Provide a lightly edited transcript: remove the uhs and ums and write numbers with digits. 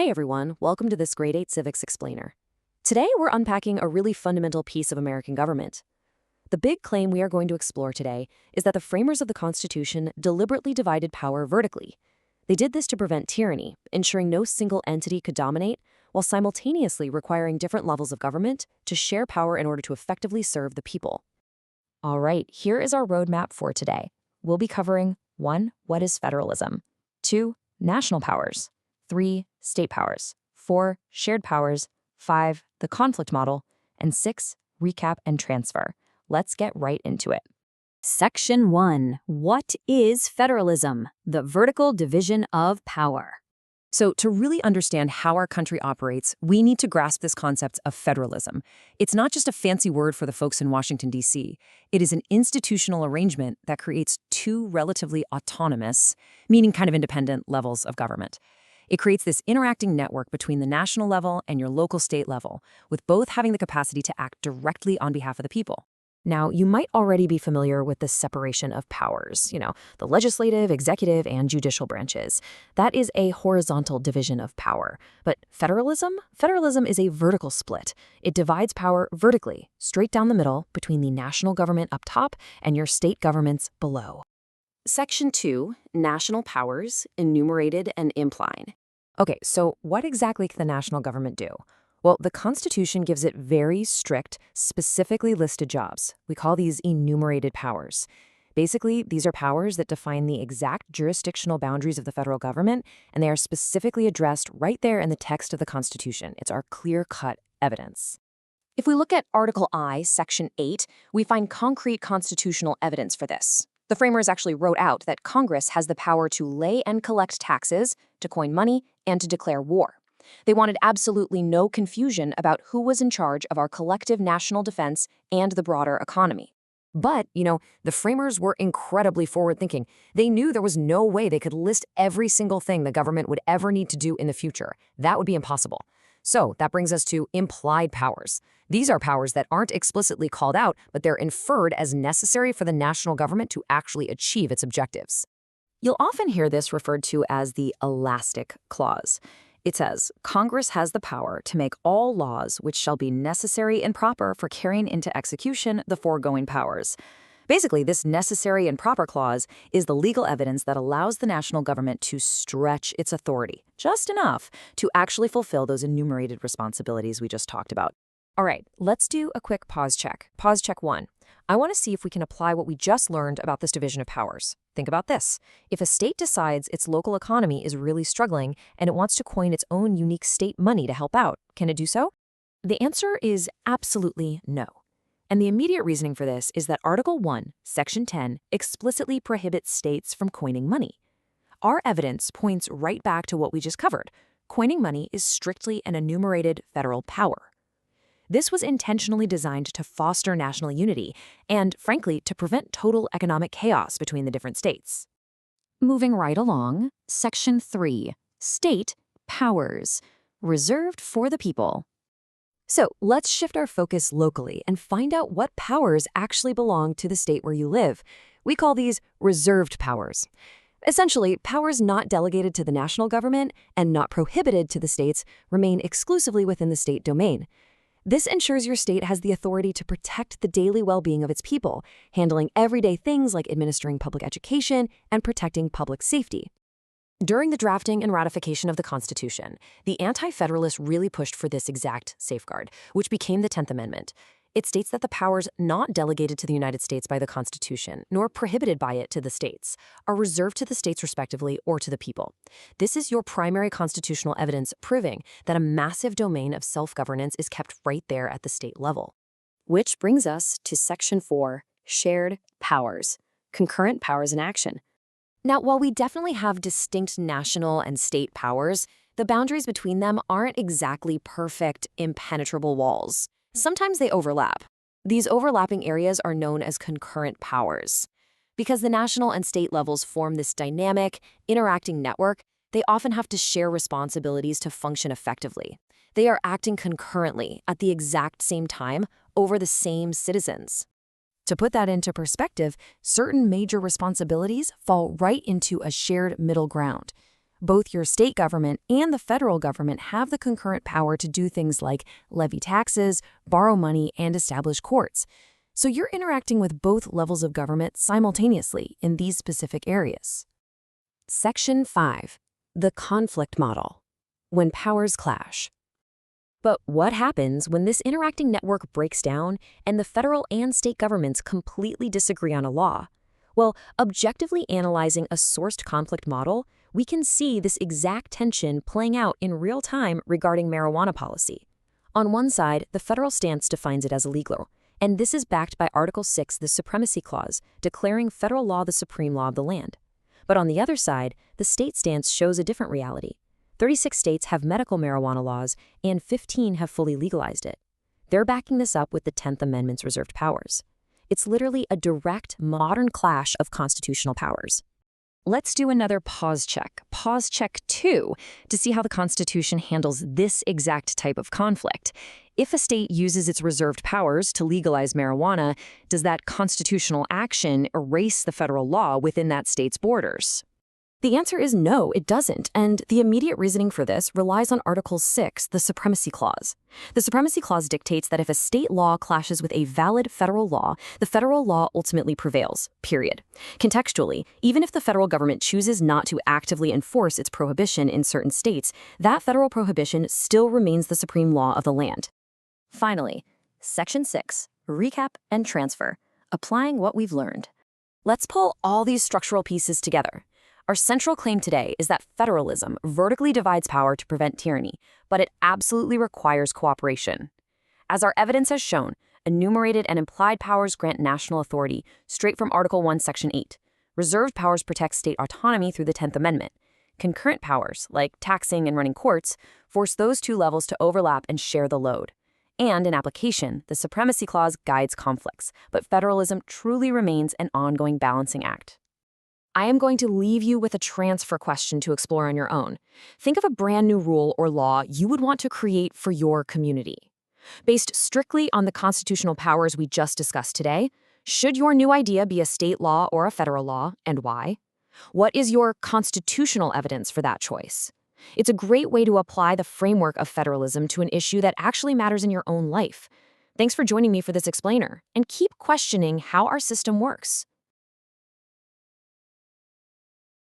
Hey everyone, welcome to this Grade 8 Civics Explainer. Today we're unpacking a really fundamental piece of American government. The big claim we are going to explore today is that the framers of the Constitution deliberately divided power vertically. They did this to prevent tyranny, ensuring no single entity could dominate, while simultaneously requiring different levels of government to share power in order to effectively serve the people. All right, here is our roadmap for today. We'll be covering 1. What is federalism? 2. National powers. 3. State powers. 4. Shared powers. 5. The conflict model. And 6. Recap and transfer. Let's get right into it. Section 1. What is federalism? The vertical division of power. So to really understand how our country operates, we need to grasp this concept of federalism. It's not just a fancy word for the folks in Washington, D.C. It is an institutional arrangement that creates two relatively autonomous, meaning kind of independent, levels of government. It creates this interacting network between the national level and your local state level, with both having the capacity to act directly on behalf of the people. Now, you might already be familiar with the separation of powers, the legislative, executive, and judicial branches. That is a horizontal division of power. But federalism is a vertical split. It divides power vertically, straight down the middle, between the national government up top and your state governments below. Section 2, National Powers, Enumerated and Impline. Okay, so what exactly can the national government do? Well, the Constitution gives it very strict, specifically listed jobs. We call these enumerated powers. Basically, these are powers that define the exact jurisdictional boundaries of the federal government, and they are specifically addressed right there in the text of the Constitution. It's our clear-cut evidence. If we look at Article I, Section 8, we find concrete constitutional evidence for this. The framers actually wrote out that Congress has the power to lay and collect taxes, to coin money, and to declare war. They wanted absolutely no confusion about who was in charge of our collective national defense and the broader economy. But, the framers were incredibly forward-thinking. They knew there was no way they could list every single thing the government would ever need to do in the future. That would be impossible. So that brings us to implied powers. These are powers that aren't explicitly called out, but they're inferred as necessary for the national government to actually achieve its objectives. You'll often hear this referred to as the elastic clause. It says, Congress has the power to make all laws which shall be necessary and proper for carrying into execution the foregoing powers. Basically, this necessary and proper clause is the legal evidence that allows the national government to stretch its authority, just enough to actually fulfill those enumerated responsibilities we just talked about. All right, let's do a quick pause check. Pause check 1. I want to see if we can apply what we just learned about this division of powers. Think about this. If a state decides its local economy is really struggling and it wants to coin its own unique state money to help out, can it do so? The answer is absolutely no. And the immediate reasoning for this is that Article 1, Section 10, explicitly prohibits states from coining money. Our evidence points right back to what we just covered. Coining money is strictly an enumerated federal power. This was intentionally designed to foster national unity and, frankly, to prevent total economic chaos between the different states. Moving right along, Section 3, State Powers, reserved for the people. So let's shift our focus locally and find out what powers actually belong to the state where you live. We call these reserved powers. Essentially, powers not delegated to the national government and not prohibited to the states remain exclusively within the state domain. This ensures your state has the authority to protect the daily well-being of its people, handling everyday things like administering public education and protecting public safety. During the drafting and ratification of the Constitution, the Anti-Federalists really pushed for this exact safeguard, which became the 10th Amendment. It states that the powers not delegated to the United States by the Constitution, nor prohibited by it to the states, are reserved to the states respectively or to the people. This is your primary constitutional evidence proving that a massive domain of self-governance is kept right there at the state level. Which brings us to Section 4, Shared Powers, Concurrent Powers in Action. Now, while we definitely have distinct national and state powers, the boundaries between them aren't exactly perfect, impenetrable walls. Sometimes they overlap. These overlapping areas are known as concurrent powers. Because the national and state levels form this dynamic, interacting network, they often have to share responsibilities to function effectively. They are acting concurrently at the exact same time over the same citizens. To put that into perspective, certain major responsibilities fall right into a shared middle ground. Both your state government and the federal government have the concurrent power to do things like levy taxes, borrow money, and establish courts. So you're interacting with both levels of government simultaneously in these specific areas. Section 5. The conflict model. When powers clash. But what happens when this interacting network breaks down and the federal and state governments completely disagree on a law? Well, objectively analyzing a sourced conflict model, we can see this exact tension playing out in real time regarding marijuana policy. On one side, the federal stance defines it as illegal, and this is backed by Article 6, the Supremacy Clause, declaring federal law the supreme law of the land. But on the other side, the state stance shows a different reality. 36 states have medical marijuana laws, and 15 have fully legalized it. They're backing this up with the 10th Amendment's reserved powers. It's literally a direct, modern clash of constitutional powers. Let's do another pause check 2, to see how the Constitution handles this exact type of conflict. If a state uses its reserved powers to legalize marijuana, does that constitutional action erase the federal law within that state's borders? The answer is no, it doesn't, and the immediate reasoning for this relies on Article 6, the Supremacy Clause. The Supremacy Clause dictates that if a state law clashes with a valid federal law, the federal law ultimately prevails, period. Contextually, even if the federal government chooses not to actively enforce its prohibition in certain states, that federal prohibition still remains the supreme law of the land. Finally, Section 6, Recap and Transfer, applying what we've learned. Let's pull all these structural pieces together. Our central claim today is that federalism vertically divides power to prevent tyranny, but it absolutely requires cooperation. As our evidence has shown, enumerated and implied powers grant national authority straight from Article 1, Section 8. Reserved powers protect state autonomy through the 10th Amendment. Concurrent powers, like taxing and running courts, force those two levels to overlap and share the load. And in application, the Supremacy Clause guides conflicts, but federalism truly remains an ongoing balancing act. I am going to leave you with a transfer question to explore on your own. Think of a brand new rule or law you would want to create for your community. Based strictly on the constitutional powers we just discussed today, should your new idea be a state law or a federal law, and why? What is your constitutional evidence for that choice? It's a great way to apply the framework of federalism to an issue that actually matters in your own life. Thanks for joining me for this explainer, and keep questioning how our system works.